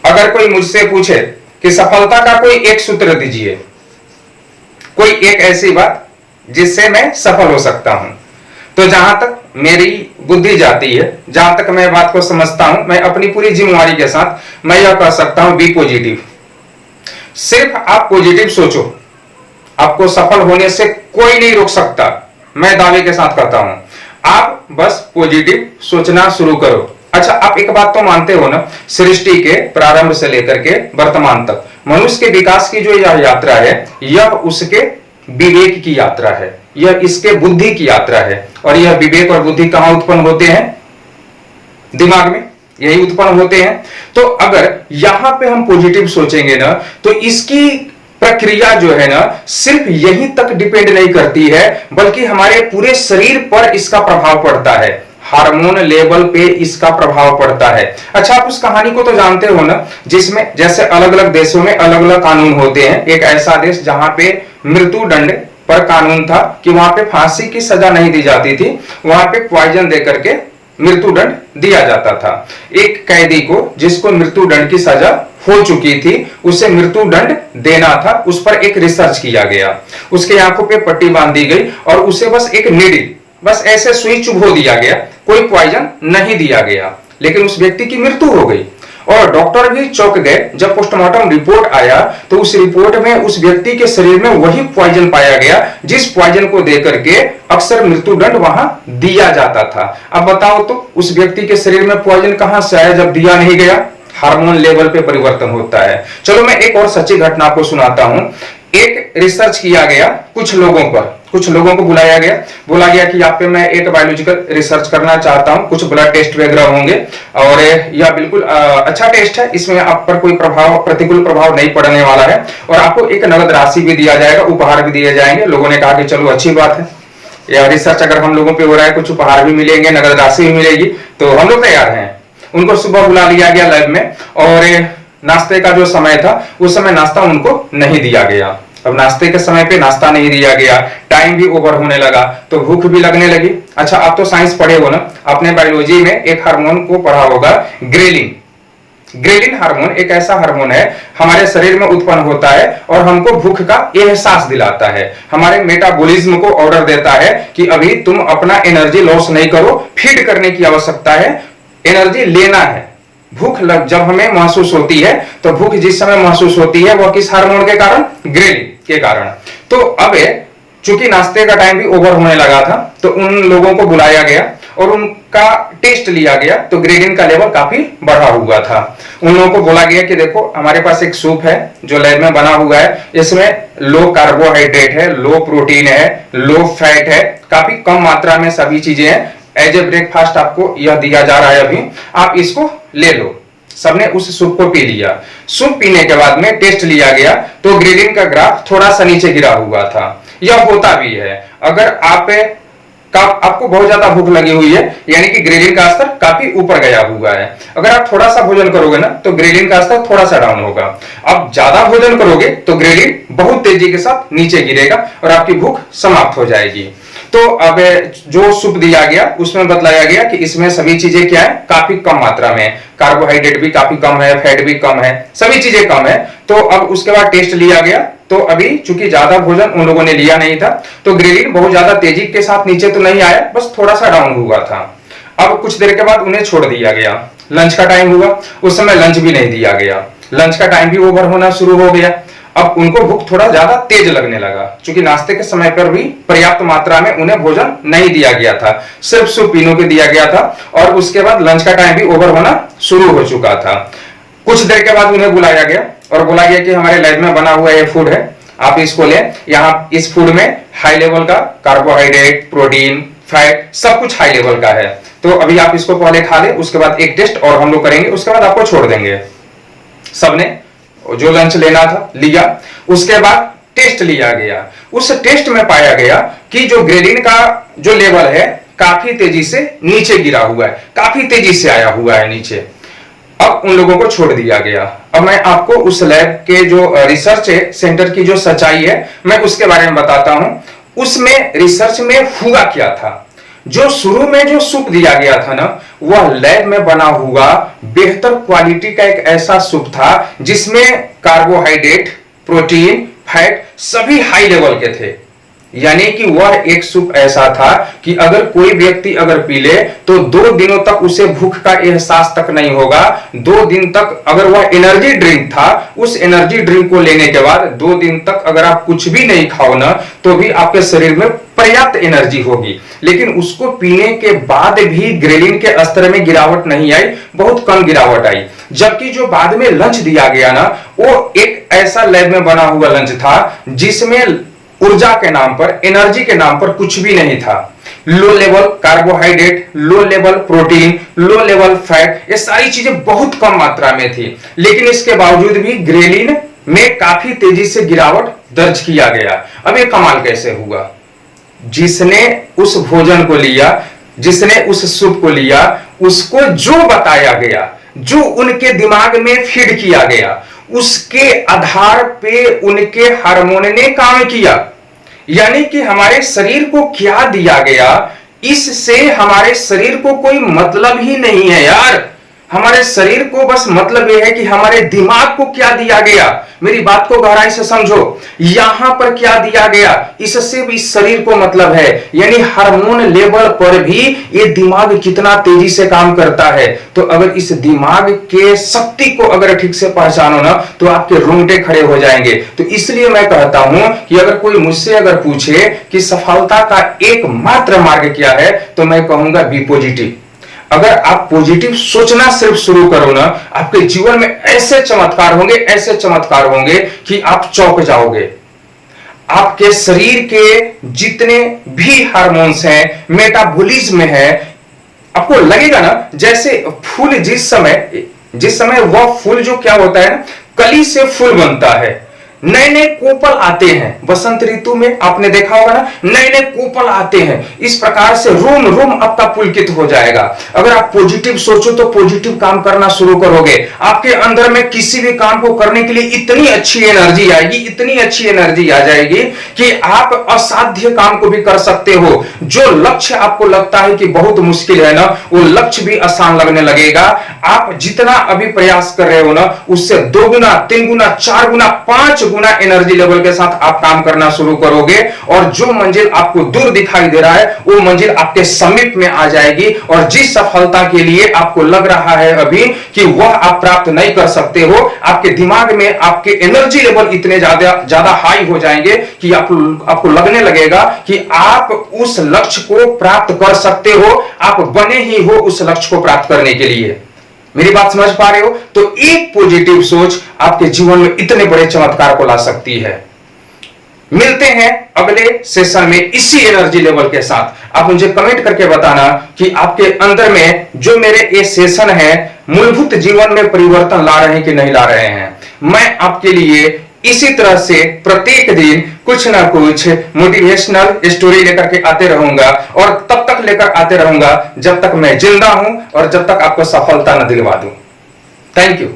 अगर कोई मुझसे पूछे कि सफलता का कोई एक सूत्र दीजिए, कोई एक ऐसी बात जिससे मैं सफल हो सकता हूं, तो जहां तक मेरी बुद्धि जाती है, जहां तक मैं बात को समझता हूं, मैं अपनी पूरी जिम्मेवारी के साथ मैं यह कह सकता हूं, बी पॉजिटिव। सिर्फ आप पॉजिटिव सोचो, आपको सफल होने से कोई नहीं रोक सकता। मैं दावे के साथ कहता हूं, आप बस पॉजिटिव सोचना शुरू करो। अच्छा, आप एक बात तो मानते हो ना, सृष्टि के प्रारंभ से लेकर के वर्तमान तक मनुष्य के विकास की जो यह यात्रा है, यह उसके विवेक की यात्रा है, यह इसके बुद्धि की यात्रा है। और यह विवेक और बुद्धि कहां उत्पन्न होते हैं? दिमाग में, यही उत्पन्न होते हैं। तो अगर यहां पे हम पॉजिटिव सोचेंगे ना, तो इसकी प्रक्रिया जो है ना, सिर्फ यहीं तक डिपेंड नहीं करती है, बल्कि हमारे पूरे शरीर पर इसका प्रभाव पड़ता है, हार्मोन लेवल पे इसका प्रभाव पड़ता है। अच्छा, आप उस कहानी को तो जानते हो ना, जिसमें जैसे अलग अलग देशों में अलग अलग कानून होते हैं। एक ऐसा देश जहां पे मृत्यु दंड पर कानून था कि वहां पे फांसी की सजा नहीं दी जाती थी, वहां पे पॉइजन देकर के मृत्यु दंड दिया जाता था। एक कैदी को जिसको मृत्यु दंड की सजा हो चुकी थी, उसे मृत्यु दंड देना था। उस पर एक रिसर्च किया गया, उसके आंखों पे पट्टी बांध दी गई और उसे बस एक नीडल, बस ऐसे सुई चुभो दिया गया, कोई पॉइजन नहीं दिया गया, लेकिन उस व्यक्ति की मृत्यु हो गई। और डॉक्टर भी चौंक गए जब पोस्टमार्टम रिपोर्ट आया, तो उस रिपोर्ट में उस व्यक्ति के शरीर में वही पॉइजन पाया गया जिस पॉइजन को देकर के अक्सर मृत्युदंड वहां दिया जाता था। अब बताओ तो उस व्यक्ति के शरीर में पॉइजन कहां से आया जब दिया नहीं गया? हार्मोन लेवल पे परिवर्तन होता है। चलो मैं एक और सच्ची घटना आपको सुनाता हूं। एक रिसर्च किया गया कुछ लोगों पर, कुछ लोगों को बुलाया गया, बोला गया कि आप पे मैं एक बायोलॉजिकल रिसर्च करना चाहता हूं, कुछ ब्लड टेस्ट वगैरह होंगे और यह बिल्कुल अच्छा टेस्ट है, इसमें आप पर कोई प्रतिकूल प्रभाव नहीं पड़ने वाला है और आपको एक नगद राशि भी दिया जाएगा, उपहार भी दिए जाएंगे। लोगों ने कहा कि चलो अच्छी बात है, यह रिसर्च अगर हम लोगों पे हो रहा है, कुछ उपहार भी मिलेंगे, नगद राशि भी मिलेगी, तो हम लोग तैयार हैं। उनको सुबह बुला लिया गया लैब में और नाश्ते का जो समय था, उस समय नाश्ता उनको नहीं दिया गया। अब नाश्ते के समय पे नाश्ता नहीं दिया गया, टाइम भी ओवर होने लगा, तो भूख भी लगने लगी। अच्छा, आप तो साइंस पढ़े हो ना, आपने बायोलॉजी में एक हार्मोन को पढ़ा होगा, ग्रेलिन। ग्रेलिन हार्मोन एक ऐसा हार्मोन है, हमारे शरीर में उत्पन्न होता है और हमको भूख का एहसास दिलाता है, हमारे मेटाबॉलिज्म को ऑर्डर देता है कि अभी तुम अपना एनर्जी लॉस नहीं करो, फीड करने की आवश्यकता है, एनर्जी लेना है। भूख जब हमें महसूस होती है, तो भूख जिस समय महसूस होती है वह किस हार्मोन के कारण? ग्रेलिन के कारण। तो अब चूंकि नाश्ते का टाइम भी ओवर होने लगा था, तो उन लोगों को बुलाया गया और उनका टेस्ट लिया गया, तो ग्रेलिन का लेवल काफी बढ़ा हुआ था। उन लोगों को बोला गया कि देखो, हमारे पास एक सूप है जो लैब में बना हुआ है, इसमें लो कार्बोहाइड्रेट है, लो प्रोटीन है, लो फैट है, काफी कम मात्रा में सभी चीजें हैं। एज ए ब्रेकफास्ट आपको यह दिया जा रहा है, अभी आप इसको ले लो। सबने उस सूप को पी लिया। सूप पीने के बाद में टेस्ट लिया गया, तो ग्रेलिन का ग्राफ थोड़ा सा नीचे गिरा हुआ था। यह होता भी है अगर आपको बहुत ज्यादा भूख लगी हुई है, यानी कि ग्रेलिन का स्तर काफी ऊपर गया हुआ है। अगर आप थोड़ा सा भोजन करोगे ना, तो ग्रेलिन का स्तर थोड़ा सा डाउन होगा। अब ज्यादा भोजन करोगे तो ग्रेलिन बहुत तेजी के साथ नीचे गिरेगा और आपकी भूख समाप्त हो जाएगी। तो अब जो सूप दिया गया उसमें बतलाया गया कि इसमें सभी चीजें क्या है? काफी कम मात्रा में, कार्बोहाइड्रेट भी काफी कम है, फैट भी कम है, सभी चीजें कम है। तो अब उसके बाद टेस्ट लिया गया, तो अभी चूंकि ज्यादा भोजन उन लोगों ने लिया नहीं था, तो ग्रेलिन बहुत ज्यादा तेजी के साथ नीचे तो नहीं आया, बस थोड़ा सा डाउन हुआ था। अब कुछ देर के बाद उन्हें छोड़ दिया गया, लंच का टाइम हुआ, उस समय लंच भी नहीं दिया गया, लंच का टाइम भी ओवर होना शुरू हो गया। अब उनको भूख थोड़ा ज्यादा तेज लगने लगा, क्योंकि नाश्ते के समय पर भी पर्याप्त मात्रा में उन्हें भोजन नहीं दिया गया था, सिर्फ सूप पीने को दिया गया था और उसके बाद लंच का टाइम भी ओवर होना शुरू हो चुका था। कुछ देर के बाद उन्हें बुलाया गया और बोला गया कि हमारे लैब में बना हुआ ये फूड है, आप इसको लें। यहाँ इस फूड में हाई लेवल का कार्बोहाइड्रेट, प्रोटीन, फैट सब कुछ हाई लेवल का है, तो अभी आप इसको पहले खा लें, उसके बाद एक टेस्ट और हम लोग करेंगे, उसके बाद आपको छोड़ देंगे। सबने जो लंच लेना था लिया, उसके बाद टेस्ट लिया गया। उस टेस्ट में पाया गया कि जो ग्रेलिन का जो लेवल है काफी तेजी से नीचे गिरा हुआ है, काफी तेजी से आया हुआ है नीचे। अब उन लोगों को छोड़ दिया गया। अब मैं आपको उस लैब के जो रिसर्च सेंटर की जो सच्चाई है, मैं उसके बारे में बताता हूं। उसमें रिसर्च में हुआ क्या था, जो शुरू में जो सूप दिया गया था ना, वह लैब में बना हुआ बेहतर क्वालिटी का एक ऐसा सूप था जिसमें कार्बोहाइड्रेट, प्रोटीन, फैट सभी हाई लेवल के थे। यानी कि वह एक सूप ऐसा था कि अगर कोई व्यक्ति अगर पी ले तो 2 दिनों तक उसे भूख का एहसास तक नहीं होगा। 2 दिन तक अगर वह एनर्जी ड्रिंक था, उस एनर्जी ड्रिंक को लेने के बाद 2 दिन तक अगर आप कुछ भी नहीं खाओ ना, तो भी आपके शरीर में पर्याप्त एनर्जी होगी। लेकिन उसको पीने के बाद भी ग्रेलिन के स्तर में गिरावट नहीं आई, बहुत कम गिरावट आई। जबकि जो बाद में लंच दिया गया ना, वो एक ऐसा लैब में बना हुआ लंच था जिसमें ऊर्जा के नाम पर, एनर्जी के नाम पर कुछ भी नहीं था। Low level carbohydrate, low level protein, low level fat, ये सारी चीजें बहुत कम मात्रा में थी। लेकिन इसके बावजूद भी ग्रेलिन में काफी तेजी से गिरावट दर्ज किया गया। अब ये कमाल कैसे हुआ? जिसने उस भोजन को लिया, जिसने उस सूप को लिया, उसको जो बताया गया, जो उनके दिमाग में फीड किया गया, उसके आधार पे उनके हार्मोन ने काम किया। यानी कि हमारे शरीर को क्या दिया गया, इससे हमारे शरीर को कोई मतलब ही नहीं है यार। हमारे शरीर को बस मतलब यह है कि हमारे दिमाग को क्या दिया गया। मेरी बात को गहराई से समझो, यहां पर क्या दिया गया, इससे भी शरीर को मतलब है। यानी हार्मोन लेवल पर भी ये दिमाग कितना तेजी से काम करता है। तो अगर इस दिमाग के शक्ति को अगर ठीक से पहचानो ना, तो आपके रोंगटे खड़े हो जाएंगे। तो इसलिए मैं कहता हूं कि अगर कोई मुझसे अगर पूछे कि सफलता का एकमात्र मार्ग क्या है, तो मैं कहूंगा बी पॉजिटिव। अगर आप पॉजिटिव सोचना सिर्फ शुरू करो ना, आपके जीवन में ऐसे चमत्कार होंगे, ऐसे चमत्कार होंगे कि आप चौंक जाओगे। आपके शरीर के जितने भी हार्मोन्स हैं, मेटाबॉलिज्म है, आपको लगेगा ना जैसे फूल जिस समय वह फूल जो क्या होता है ना, कली से फूल बनता है। नए नए कोपल आते हैं बसंत ऋतु में, आपने देखा होगा ना, नए नए कोपल आते हैं। इस प्रकार से रोम रोम आपका पुलकित हो जाएगा। अगर आप पॉजिटिव सोचो तो पॉजिटिव काम करना शुरू करोगे। आपके अंदर में किसी भी काम को करने के लिए इतनी अच्छी एनर्जी आएगी, इतनी अच्छी एनर्जी आ जाएगी कि आप असाध्य काम को भी कर सकते हो। जो लक्ष्य आपको लगता है कि बहुत मुश्किल है ना, वो लक्ष्य भी आसान लगने लगेगा। आप जितना अभी प्रयास कर रहे हो ना, उससे 2 गुना, 3 गुना, 4 गुना, 5 गुना एनर्जी लेवल के साथ आप काम करना शुरू करोगे। और जो मंजिल आपको दूर दिखाई दे रहा है, वो मंजिल आपके समीप में आ जाएगी। और जिस सफलता के लिए आपको लग रहा है अभी कि वह आप प्राप्त नहीं कर सकते हो, आपके दिमाग में आपके एनर्जी लेवल इतने ज्यादा हाई हो जाएंगे कि आपको लगने लगेगा कि आप उस लक्ष्य को प्राप्त कर सकते हो। आप बने ही हो उस लक्ष्य को प्राप्त करने के लिए। मेरी बात समझ पा रहे हो? तो एक पॉजिटिव सोच आपके जीवन में इतने बड़े चमत्कार को ला सकती है। मिलते हैं अगले सेशन में इसी एनर्जी लेवल के साथ। आप मुझे कमेंट करके बताना कि आपके अंदर में जो मेरे ये सेशन है मूलभूत जीवन में परिवर्तन ला रहे हैं कि नहीं ला रहे हैं। मैं आपके लिए इसी तरह से प्रत्येक दिन कुछ ना कुछ मोटिवेशनल स्टोरी लेकर के आते रहूंगा, और तब तक लेकर आते रहूंगा जब तक मैं जिंदा हूं और जब तक आपको सफलता न दिलवा दूं। Thank you.